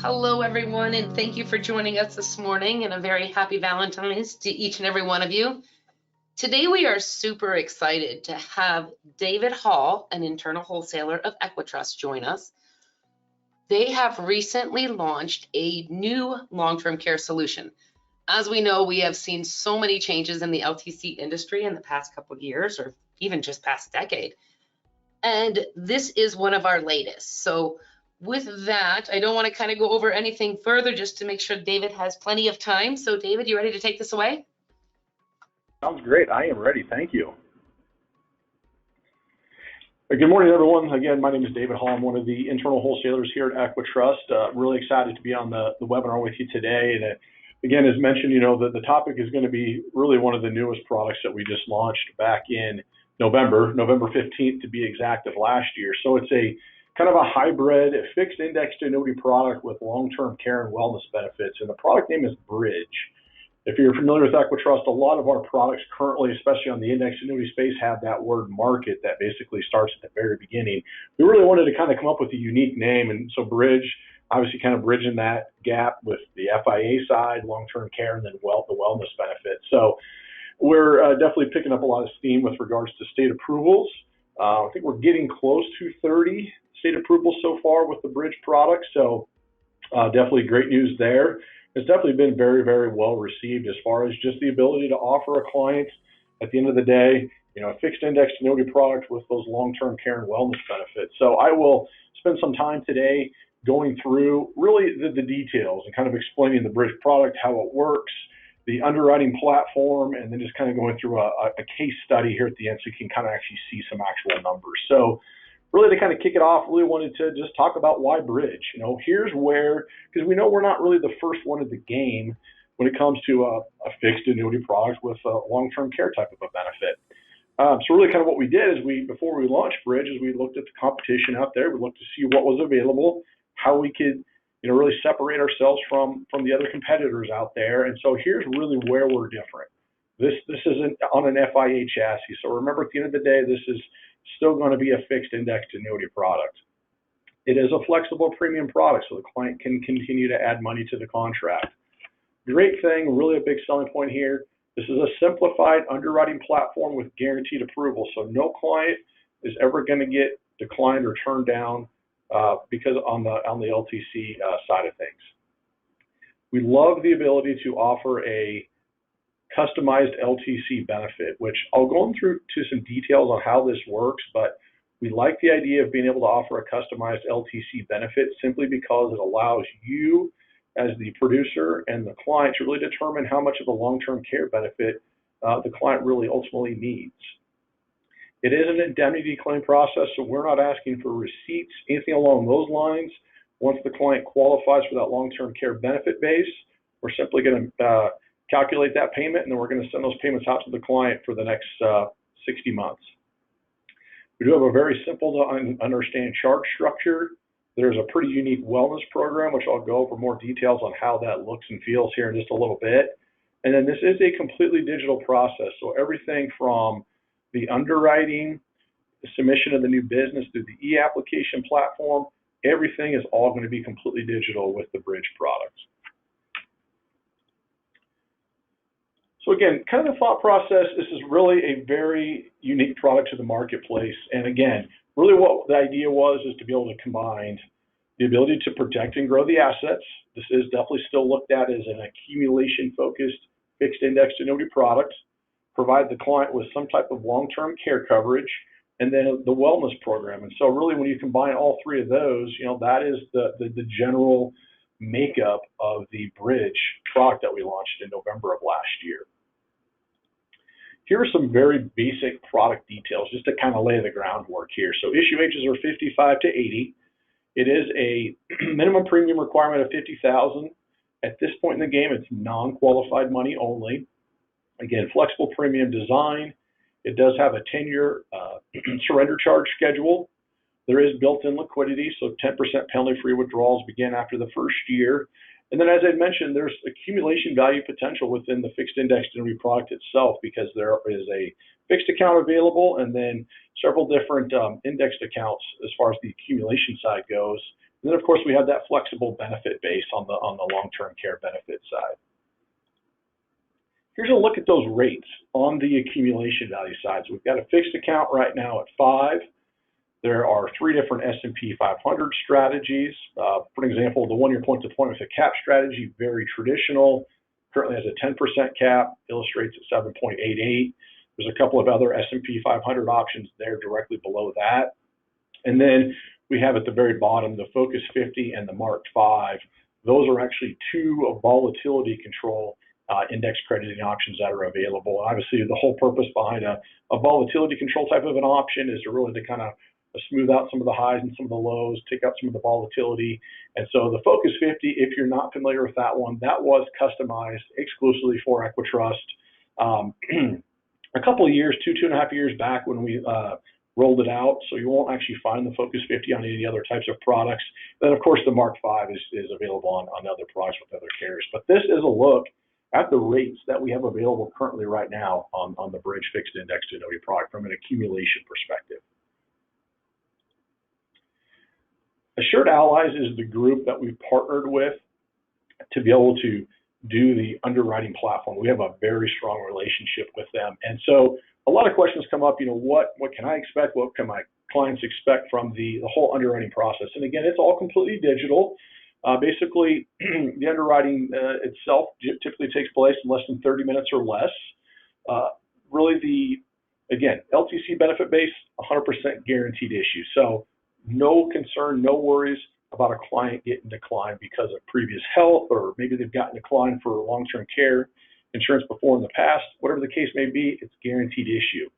Hello, everyone, and thank you for joining us this morning, and a very happy Valentine's to each and every one of you. Today, we are super excited to have David Hall, an internal wholesaler of Equitrust, join us. They have recently launched a new long-term care solution. As we know, we have seen so many changes in the LTC industry in the past couple of years, or even just past decade. And this is one of our latest. So with that, I don't want to kind of go over anything further just to make sure David has plenty of time. So David, you ready to take this away? Sounds great. I am ready. Thank you. Good morning, everyone. Again, my name is David Hall. I'm one of the internal wholesalers here at Equitrust. Really excited to be on the webinar with you today. And again, as mentioned, the topic is going to be really one of the newest products that we just launched back in November 15th to be exact, of last year. So it's a kind of a hybrid fixed indexed annuity product with long-term care and wellness benefits. And the product name is Bridge. If you're familiar with Equitrust, a lot of our products currently, especially on the indexed annuity space, have that word market that basically starts at the very beginning. We really wanted to kind of come up with a unique name, and so Bridge, obviously kind of bridging that gap with the FIA side, long-term care, and then the wellness benefits. So we're definitely picking up a lot of steam with regards to state approvals. I think we're getting close to 30 state approvals so far with the Bridge product, so definitely great news there. It's definitely been very, very well received as far as just the ability to offer a client, at the end of the day, a fixed indexed annuity product with those long-term care and wellness benefits. So I will spend some time today going through really the details and kind of explaining the Bridge product, how it works, the underwriting platform, and then just kind of going through a case study here at the end so you can kind of actually see some actual numbers. So really, to kind of kick it off, really wanted to just talk about why Bridge. Here's where, because we know we're not really the first one of the game when it comes to a fixed annuity product with a long-term care type of a benefit. So really kind of what we did is before we launched Bridge, is we looked at the competition out there. We looked to see what was available, how we could really separate ourselves from the other competitors out there. And so here's really where we're different. This isn't on an FIA chassis. So remember, at the end of the day, this is still going to be a fixed indexed annuity product. It is a flexible premium product, so the client can continue to add money to the contract. Great thing, really a big selling point here. This is a simplified underwriting platform with guaranteed approval, so no client is ever going to get declined or turned down because on the LTC side of things. We love the ability to offer a customized LTC benefit, which I'll go through to some details on how this works, but we like the idea of being able to offer a customized LTC benefit simply because it allows you as the producer and the client to really determine how much of a long-term care benefit the client really ultimately needs. It is an indemnity claim process, so we're not asking for receipts, anything along those lines. Once the client qualifies for that long-term care benefit base, we're simply going to calculate that payment, and then we're going to send those payments out to the client for the next 60 months. We do have a very simple to understand charge structure. There's a pretty unique wellness program, which I'll go over more details on how that looks and feels here in just a little bit. And then this is a completely digital process. So everything from the underwriting, the submission of the new business through the e-application platform, everything is all going to be completely digital with the Bridge product. So again, kind of the thought process, this is really a very unique product to the marketplace. And again, really what the idea was is to be able to combine the ability to protect and grow the assets. This is definitely still looked at as an accumulation-focused fixed indexed annuity product, provide the client with some type of long-term care coverage, and then the wellness program. And so really when you combine all three of those, that is the general makeup of the Bridge product that we launched in November of last year. Here are some very basic product details just to kind of lay the groundwork here. So issue ages are 55 to 80. It is a minimum premium requirement of $50,000. At this point in the game, it's non-qualified money only. Again, flexible premium design. It does have a 10-year surrender charge schedule. There is built-in liquidity, so 10% penalty-free withdrawals begin after the first year. And then, as I mentioned, there's accumulation value potential within the fixed indexed annuity product itself because there is a fixed account available and then several different indexed accounts as far as the accumulation side goes And then, of course, we have that flexible benefit base on the long-term care benefit side. Here's a look at those rates on the accumulation value side. So we've got a fixed account right now at 5. There are 3 different S&P 500 strategies. For example, the one-year point-to-point with a cap strategy, very traditional, currently has a 10% cap, illustrates at 7.88. There's a couple of other S&P 500 options there directly below that. And then we have at the very bottom the Focus 50 and the Mark 5. Those are actually 2 volatility control index crediting options that are available. Obviously, the whole purpose behind a volatility control type of an option is to really to kind of smooth out some of the highs and some of the lows, take out some of the volatility. And so the Focus 50, if you're not familiar with that one, that was customized exclusively for Equitrust. A couple of years, 2.5 years back when we rolled it out, so you won't actually find the Focus 50 on any other types of products. Then, of course, the Mark 5 is available on other products with other carriers. But this is a look at the rates that we have available currently right now on the Bridge Fixed Indexed Annuity product from an accumulation perspective. Assured Allies is the group that we've partnered with to be able to do the underwriting platform. We have a very strong relationship with them. And so a lot of questions come up, what can I expect? What can my clients expect from the whole underwriting process? And again, it's all completely digital. Basically, the underwriting itself typically takes place in less than 30 minutes or less. Really, again, LTC benefit base, 100% guaranteed issue. So no concern, no worries about a client getting declined because of previous health, or maybe they've gotten declined for long-term care insurance before in the past. Whatever the case may be, it's guaranteed issue.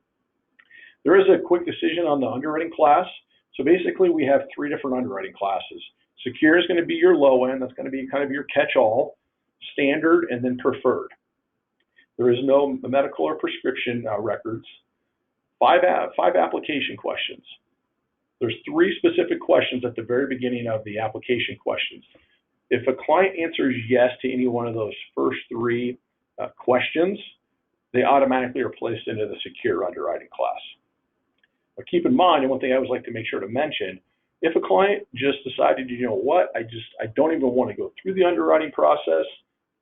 There is a quick decision on the underwriting class. So basically, we have 3 different underwriting classes. Secure is going to be your low end. That's going to be kind of your catch-all, standard, and then preferred. There is no medical or prescription records. 5 application questions. There's 3 specific questions at the very beginning of the application questions. If a client answers yes to any one of those first 3 questions, they automatically are placed into the secure underwriting class. But keep in mind, and one thing I always like to make sure to mention, if a client just decided, you know what, I don't even want to go through the underwriting process,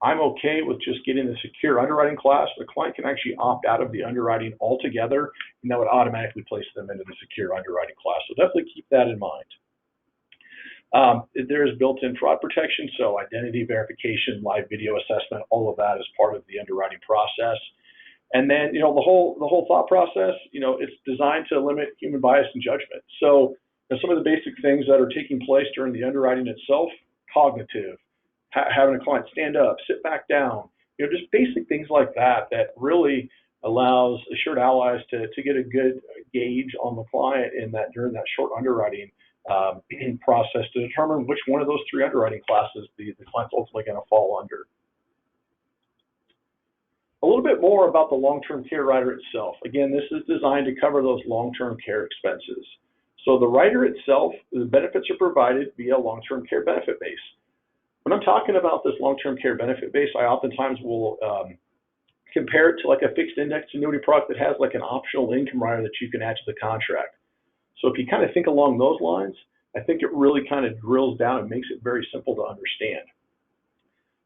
I'm okay with just getting the secure underwriting class, the client can actually opt out of the underwriting altogether, and that would automatically place them into the secure underwriting class. So definitely keep that in mind. There is built-in fraud protection, so identity verification, live video assessment, all of that is part of the underwriting process. And then, the whole thought process, it's designed to limit human bias and judgment. So some of the basic things that are taking place during the underwriting itself, cognitive, having a client stand up, sit back down, just basic things like that really allows Assured Allies to get a good gauge on the client during that short underwriting process to determine which one of those 3 underwriting classes the client's ultimately going to fall under. A little bit more about the long-term care rider itself. Again, this is designed to cover those long-term care expenses. So the rider itself, the benefits are provided via long-term care benefit base. When I'm talking about this long-term care benefit base, I oftentimes will compare it to like a fixed index annuity product that has like an optional income rider that you can add to the contract. So if you kind of think along those lines, I think it really kind of drills down and makes it very simple to understand.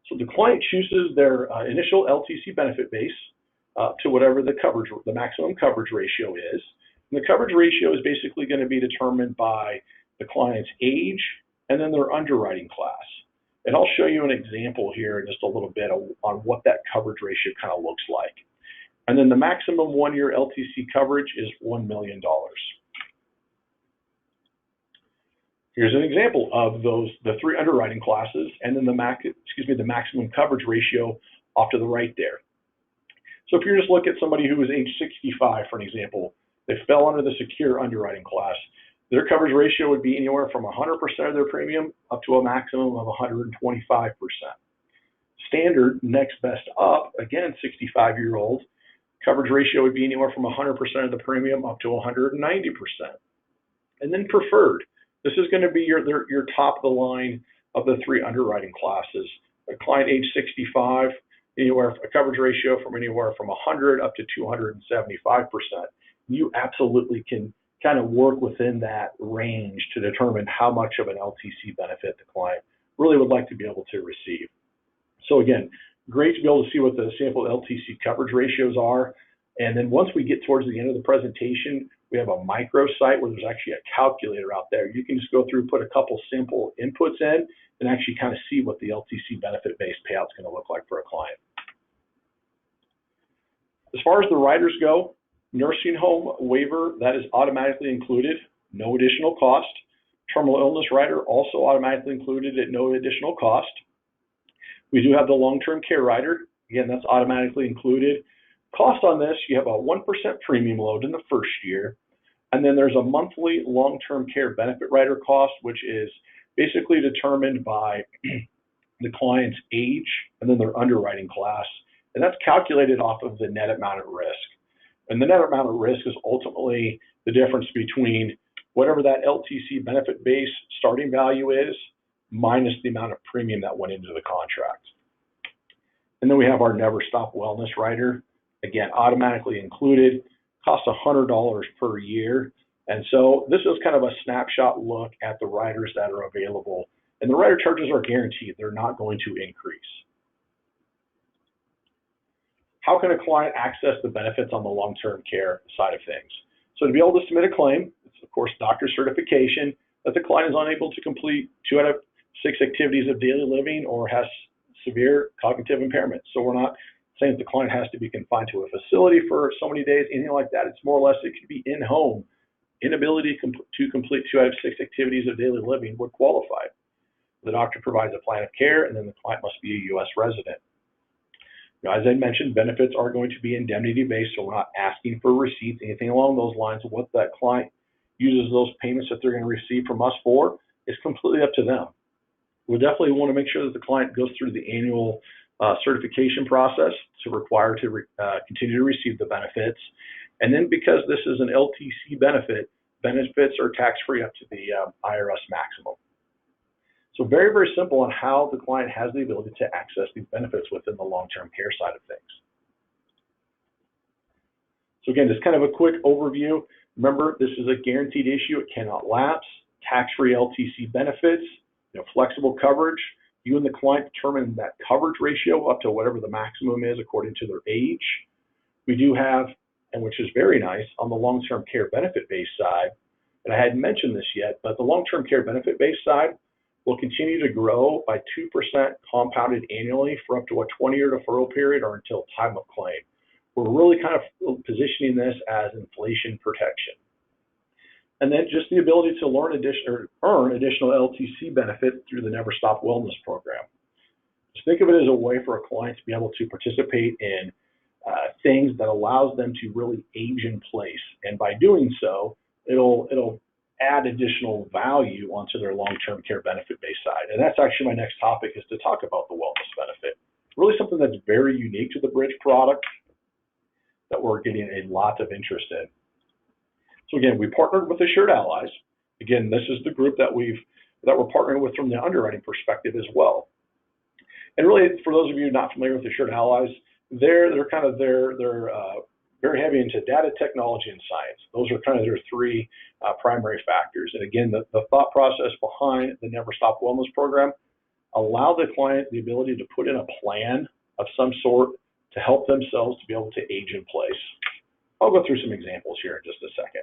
So the client chooses their initial LTC benefit base to whatever the maximum coverage ratio is. And the coverage ratio is basically going to be determined by the client's age and then their underwriting class. And I'll show you an example here in just a little bit on what that coverage ratio kind of looks like. And then the maximum 1-year LTC coverage is $1 million. Here's an example of the 3 underwriting classes, and then the maximum coverage ratio off to the right there. So if you just look at somebody who was age 65, for an example, they fell under the secure underwriting class, their coverage ratio would be anywhere from 100% of their premium up to a maximum of 125%. Standard, next best up, again, 65-year-old, coverage ratio would be anywhere from 100% of the premium up to 190%. And then preferred, this is going to be your top of the line of the 3 underwriting classes. A client age 65, a coverage ratio from anywhere from 100 up to 275%. You absolutely can kind of work within that range to determine how much of an LTC benefit the client really would like to be able to receive. So again, great to be able to see what the sample LTC coverage ratios are. And then once we get towards the end of the presentation, we have a microsite where there's actually a calculator out there. You can just go through, put a couple simple inputs in, and actually kind of see what the LTC benefit-based payout is going to look like for a client. As far as the riders go, nursing home waiver, that is automatically included, no additional cost. Terminal illness rider, also automatically included at no additional cost. We do have the long-term care rider. Again, that's automatically included. Cost on this, you have a 1% premium load in the first year, and then there's a monthly long-term care benefit rider cost, which is basically determined by the client's age and then their underwriting class, and that's calculated off of the net amount at risk. And the net amount at risk is ultimately the difference between whatever that LTC benefit base starting value is minus the amount of premium that went into the contract. And then we have our Never Stop Wellness rider. Again, automatically included, costs $100 per year. And so this is kind of a snapshot look at the riders that are available. And the rider charges are guaranteed. They're not going to increase. How can a client access the benefits on the long-term care side of things? So to be able to submit a claim, it's of course doctor certification that the client is unable to complete 2 out of 6 activities of daily living or has severe cognitive impairment. So we're not saying that the client has to be confined to a facility for so many days, anything like that. It's more or less it could be in-home. Inability to complete 2 out of 6 activities of daily living would qualify. The doctor provides a plan of care, and then the client must be a U.S. resident. Now, as I mentioned, benefits are going to be indemnity-based, so we're not asking for receipts, anything along those lines. What that client uses those payments that they're going to receive from us for is completely up to them. We definitely want to make sure that the client goes through the annual certification process to require to continue to receive the benefits. And then because this is an LTC benefit, benefits are tax-free up to the IRS maximum. So very, very simple on how the client has the ability to access these benefits within the long-term care side of things. So again, just kind of a quick overview. Remember, this is a guaranteed issue. It cannot lapse. Tax-free LTC benefits, flexible coverage. You and the client determine that coverage ratio up to whatever the maximum is according to their age. We do have, and which is very nice, on the long-term care benefit-based side, and I hadn't mentioned this yet, but the long-term care benefit-based side will continue to grow by 2% compounded annually for up to a 20-year deferral period or until time of claim. We're really kind of positioning this as inflation protection. And then just the ability to earn additional LTC benefit through the Never Stop Wellness program. Just think of it as a way for a client to be able to participate in things that allows them to really age in place. And by doing so, it'll add additional value onto their long-term care benefit-based side. And that's actually my next topic, is to talk about the wellness benefit. Really something that's very unique to the Bridge product that we're getting a lot of interest in. So again, we partnered with Assured Allies. Again, this is the group that we're partnering with from the underwriting perspective as well. And really, for those of you not familiar with Assured Allies, they're very heavy into data technology and science. Those are kind of their 3 primary factors. And again, the thought process behind the Never Stop Wellness program, allow the client the ability to put in a plan of some sort to help themselves to be able to age in place. I'll go through some examples here in just a second.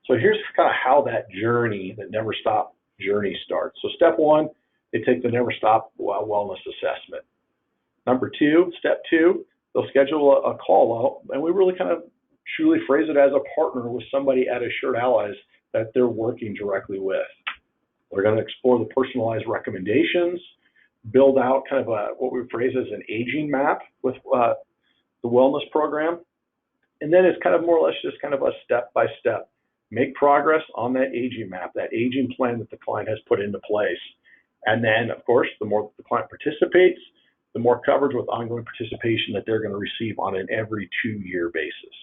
So here's kind of how that journey, the Never Stop journey starts. So step 1, they take the Never Stop wellness assessment. Step 2, they'll schedule a call out, and we really kind of truly phrase it as a partner with somebody at Assured Allies that they're working directly with. They're going to explore the personalized recommendations, build out kind of what we phrase as an aging map with the wellness program. And then it's kind of more or less just kind of a step-by-step. Make progress on that aging map, that aging plan that the client has put into place. And then, of course, the more the client participates, the more coverage with ongoing participation that they're going to receive on an every 2-year basis.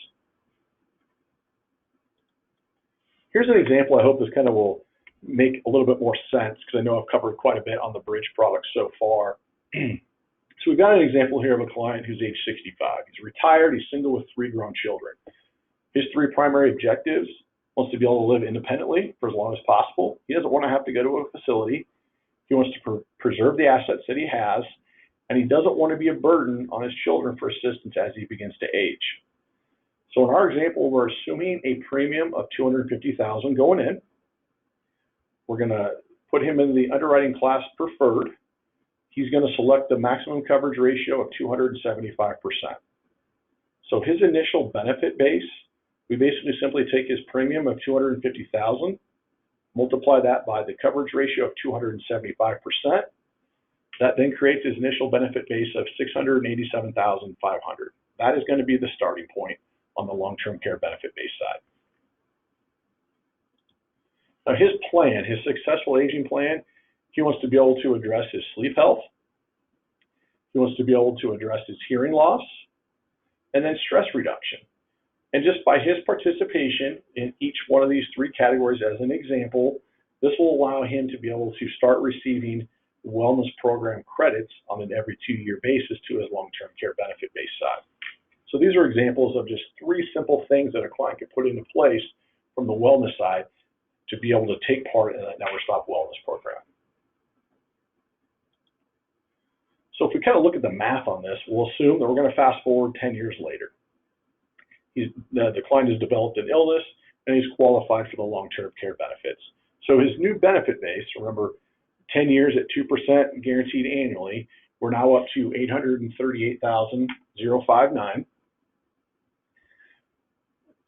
Here's an example I hope this kind of will make a little bit more sense, because I know I've covered quite a bit on the Bridge product so far. So we've got an example here of a client who's age 65. He's retired, he's single with 3 grown children. His three primary objectives: wants to be able to live independently for as long as possible. He doesn't want to have to go to a facility. He wants to preserve the assets that he has, and he doesn't want to be a burden on his children for assistance as he begins to age. So in our example, we're assuming a premium of $250,000 going in. We're going to put him in the underwriting class preferred. He's going to select the maximum coverage ratio of 275%. So his initial benefit base, we basically simply take his premium of $250,000, multiply that by the coverage ratio of 275%. That then creates his initial benefit base of $687,500. That is going to be the starting point on the long-term care benefit base side. Now his plan, his successful aging plan, he wants to be able to address his sleep health. He wants to be able to address his hearing loss, and then stress reduction. And just by his participation in each one of these three categories as an example, this will allow him to be able to start receiving wellness program credits on an every 2-year basis to his long-term care benefit base side. So these are examples of just three simple things that a client could put into place from the wellness side to be able to take part in that Never Stop Wellness program. So if we kind of look at the math on this, we'll assume that we're going to fast forward 10 years later. The client has developed an illness and he's qualified for the long-term care benefits. So his new benefit base, remember 10 years at 2% guaranteed annually, we're now up to $838,059.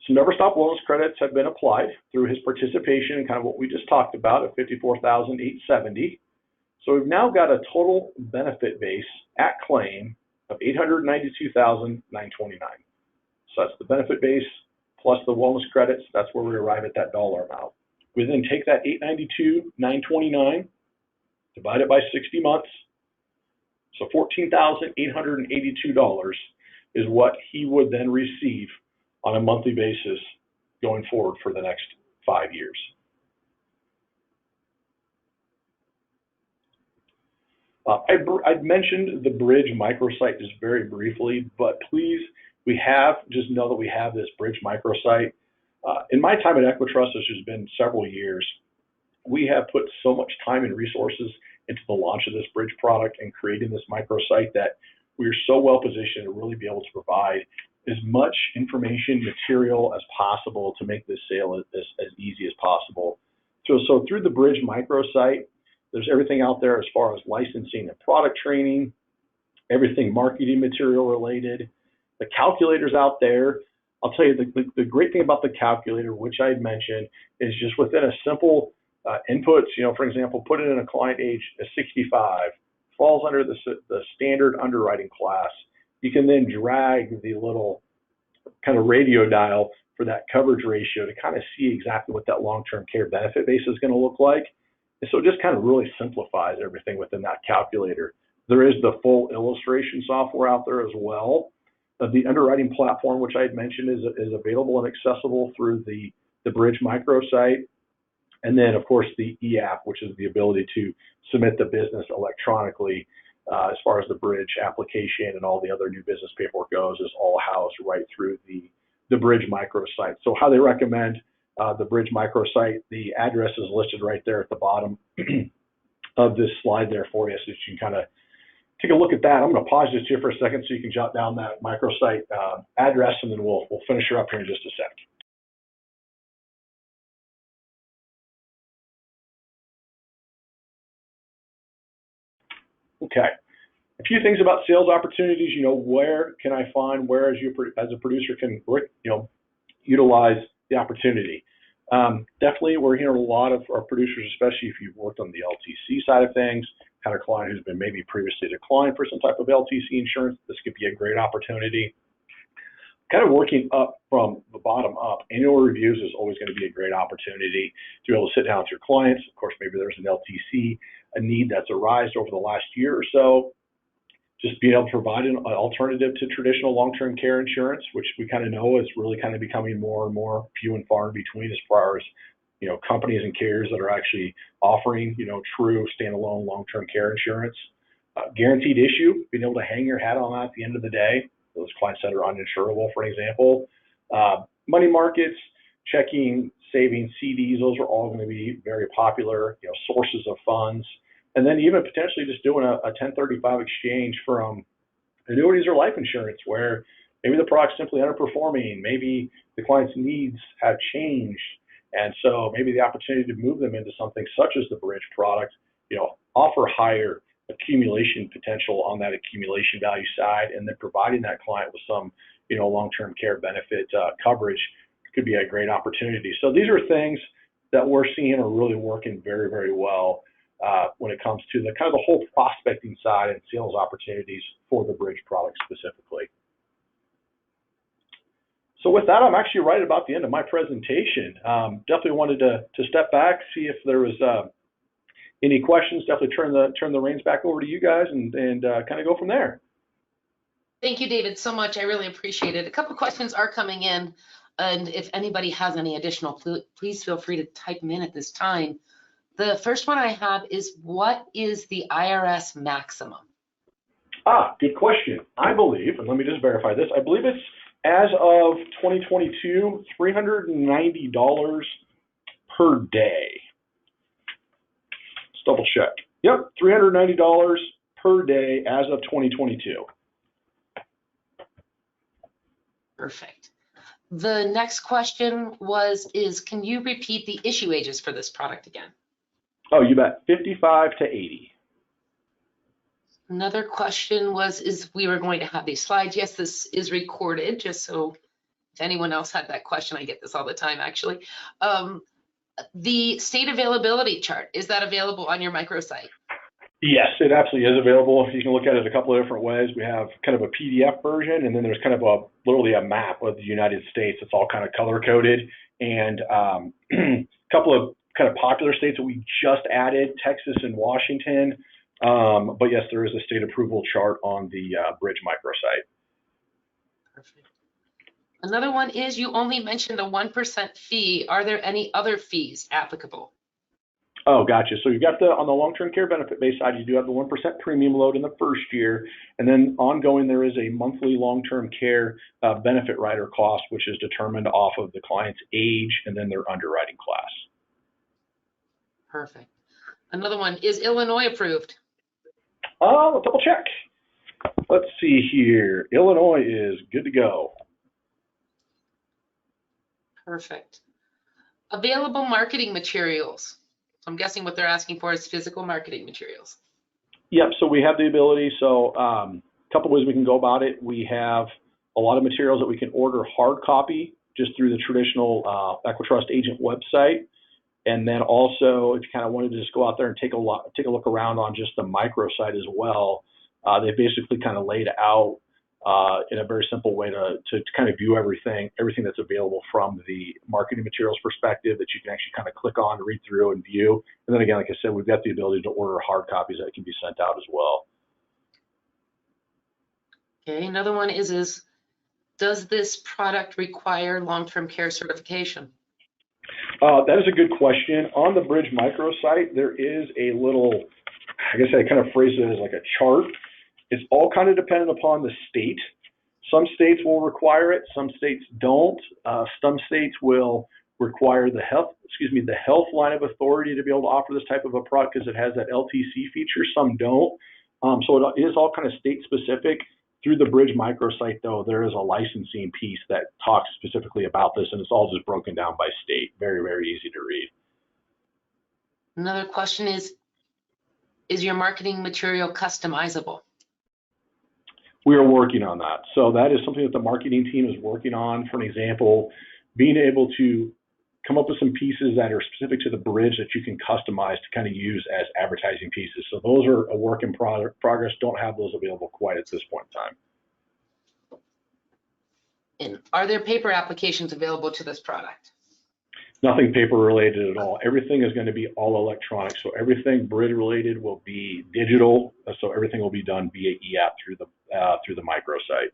Some Never Stop Wellness credits have been applied through his participation in kind of what we just talked about at $54,870. So we've now got a total benefit base at claim of $892,929. So that's the benefit base plus the wellness credits. That's where we arrive at that dollar amount. We then take that $892,929, divide it by 60 months. So $14,882 is what he would then receive on a monthly basis going forward for the next 5 years. I'd mentioned the Bridge microsite just very briefly, but please, just know that we have this Bridge microsite. In my time at Equitrust, which has been several years, we have put so much time and resources into the launch of this Bridge product and creating this microsite that we are so well positioned to really be able to provide as much information, material as possible to make this sale as easy as possible. So through the Bridge microsite, there's everything out there as far as licensing and product training, everything marketing material related. The calculators out there, I'll tell you the great thing about the calculator, which I had mentioned, is just within a simple inputs, for example, put it in a client age of 65, falls under the standard underwriting class. You can then drag the little kind of radio dial for that coverage ratio to kind of see exactly what that long-term care benefit base is going to look like. And so it just kind of really simplifies everything within that calculator. There is the full illustration software out there as well. The underwriting platform, which I had mentioned, is available and accessible through the Bridge microsite. And then, of course, the e-app, which is the ability to submit the business electronically as far as the Bridge application and all the other new business paperwork goes, is all housed right through the Bridge microsite. So highly recommend the Bridge microsite. The address is listed right there at the bottom of this slide there for you, so you can kind of take a look at that. I'm going to pause this here for a second so you can jot down that microsite address, and then we'll finish her up here in just a sec. Okay. A few things about sales opportunities. Where can I find, where as a producer can, utilize the opportunity? Definitely, we're hearing a lot of our producers, especially if you've worked on the LTC side of things, had a client who's been maybe previously declined for some type of LTC insurance. This could be a great opportunity. Kind of working up from the bottom up, annual reviews is always going to be a great opportunity to be able to sit down with your clients. Of course, maybe there's an LTC, a need that's arisen over the last year or so. Just being able to provide an alternative to traditional long-term care insurance, which we kind of know is really kind of becoming more and more few and far in between as far as, companies and carriers that are actually offering, true standalone long-term care insurance. Guaranteed issue, being able to hang your hat on that at the end of the day. Those clients that are uninsurable, for example. money markets, checking, savings, CDs, those are all going to be very popular, sources of funds. And then even potentially just doing a 1035 exchange from annuities or life insurance where maybe the product's simply underperforming, maybe the client's needs have changed. And so maybe the opportunity to move them into something such as the bridge product, offer higher accumulation potential on that accumulation value side, and then providing that client with some, long-term care benefit coverage could be a great opportunity. So these are things that we're seeing are really working very, very well when it comes to the kind of the whole prospecting side and sales opportunities for the bridge product specifically. So with that, I'm actually right about the end of my presentation. Definitely wanted to step back, see if there was any questions. Definitely turn the reins back over to you guys and kind of go from there. Thank you, David, so much. I really appreciate it. A couple of questions are coming in, and if anybody has any additional, please feel free to type them in at this time. The first one I have is, what is the IRS maximum? Good question. I believe, and let me just verify this, I believe it's, as of 2022, $390 per day. Let's double check. Yep, $390 per day as of 2022. Perfect. The next question is can you repeat the issue ages for this product again? Oh, you bet. 55 to 80. Another question is we were going to have these slides. Yes, this is recorded, just so if anyone else had that question, I get this all the time, actually. The state availability chart, is that available on your microsite? Yes, it absolutely is available. You can look at it a couple of different ways. We have kind of a PDF version, and then there's kind of literally a map of the United States. It's all kind of color coded, and a couple of kind of popular states that we just added, Texas and Washington. But yes, there is a state approval chart on the Bridge microsite. Perfect. Another one is, you only mentioned a 1% fee. Are there any other fees applicable? Oh, gotcha. So you've got on the long-term care benefit base side, you do have the 1% premium load in the first year, and then ongoing there is a monthly long-term care benefit rider cost, which is determined off of the client's age and then their underwriting class. Perfect. Another one, is Illinois approved? Let's double check. Let's see here. Illinois is good to go. Perfect. Available marketing materials. I'm guessing what they're asking for is physical marketing materials. Yep, so we have the ability. So a couple ways we can go about it. We have a lot of materials that we can order hard copy just through the traditional Equitrust agent website. And then also, if you kind of wanted to just go out there and take a look around on just the microsite as well, they basically kind of laid out in a very simple way to kind of view everything that's available from the marketing materials perspective that you can actually kind of click on, read through, and view. And then again, like I said, we've got the ability to order hard copies that can be sent out as well. Okay, another one is does this product require long-term care certification? That is a good question. On the Bridge microsite, there is a little, I guess I kind of phrase it as like a chart. It's all kind of dependent upon the state. Some states will require it, some states don't. Some states will require the health line of authority to be able to offer this type of a product because it has that LTC feature. Some don't. So it is all kind of state specific. Through the Bridge microsite, though, there is a licensing piece that talks specifically about this, and it's all just broken down by state. Very, very easy to read. Another question is your marketing material customizable? We are working on that. So that is something that the marketing team is working on. For an example, being able to come up with some pieces that are specific to the Bridge that you can customize to kind of use as advertising pieces. So those are a work in progress. Don't have those available quite at this point in time. And are there paper applications available to this product? Nothing paper related at all. Everything is going to be all electronic. So everything Bridge related will be digital. So everything will be done via e-app through the microsite.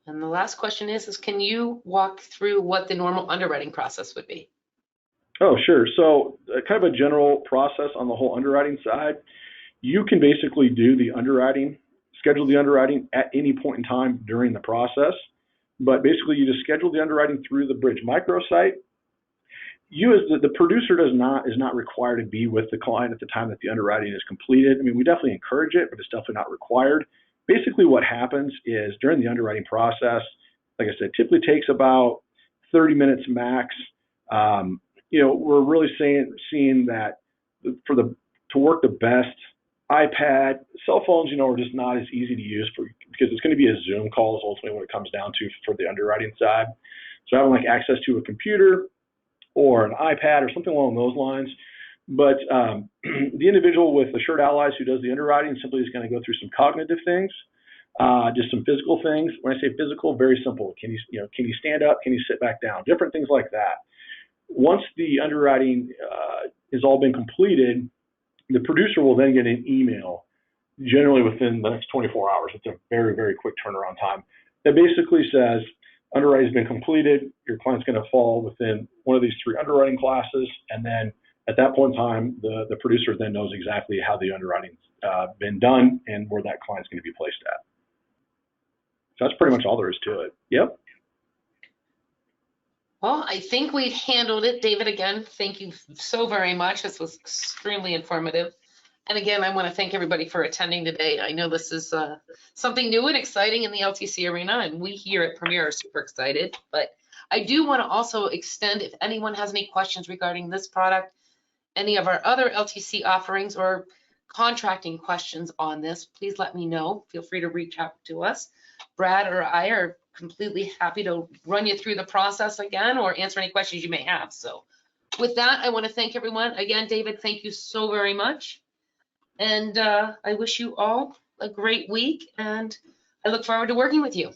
And the last question is can you walk through what the normal underwriting process would be? Oh, sure. So kind of a general process on the whole underwriting side. You can basically do the underwriting, schedule the underwriting at any point in time during the process. but basically you just schedule the underwriting through the Bridge microsite. You as the producer is not required to be with the client at the time that the underwriting is completed. I mean, we definitely encourage it, but it's definitely not required. Basically what happens is during the underwriting process, like I said, typically takes about 30 minutes max. We're really seeing that to work the best, iPad, cell phones, are just not as easy to use because it's going to be a Zoom call is ultimately what it comes down to for the underwriting side. So having like access to a computer or an iPad or something along those lines. But the individual with Assured Allies who does the underwriting simply is going to go through some cognitive things, just some physical things. When I say physical, very simple. Can you stand up? Can you sit back down? Different things like that. Once the underwriting has all been completed, the producer will then get an email, generally within the next 24 hours. It's a very, very quick turnaround time. That basically says, underwriting has been completed, your client's going to fall within one of these 3 underwriting classes, and then at that point in time, the producer then knows exactly how the underwriting's been done and where that client's going to be placed at. So that's pretty much all there is to it. Yep. Well, I think we've handled it. David, again, thank you so very much. This was extremely informative. And again, I want to thank everybody for attending today. I know this is something new and exciting in the LTC arena, and we here at Premier are super excited. But I do want to also extend, if anyone has any questions regarding this product, any of our other LTC offerings, or contracting questions on this, please let me know. Feel free to reach out to us. Brad or I are completely happy to run you through the process again or answer any questions you may have. So with that, I want to thank everyone. Again, David, thank you so very much. And I wish you all a great week, and I look forward to working with you.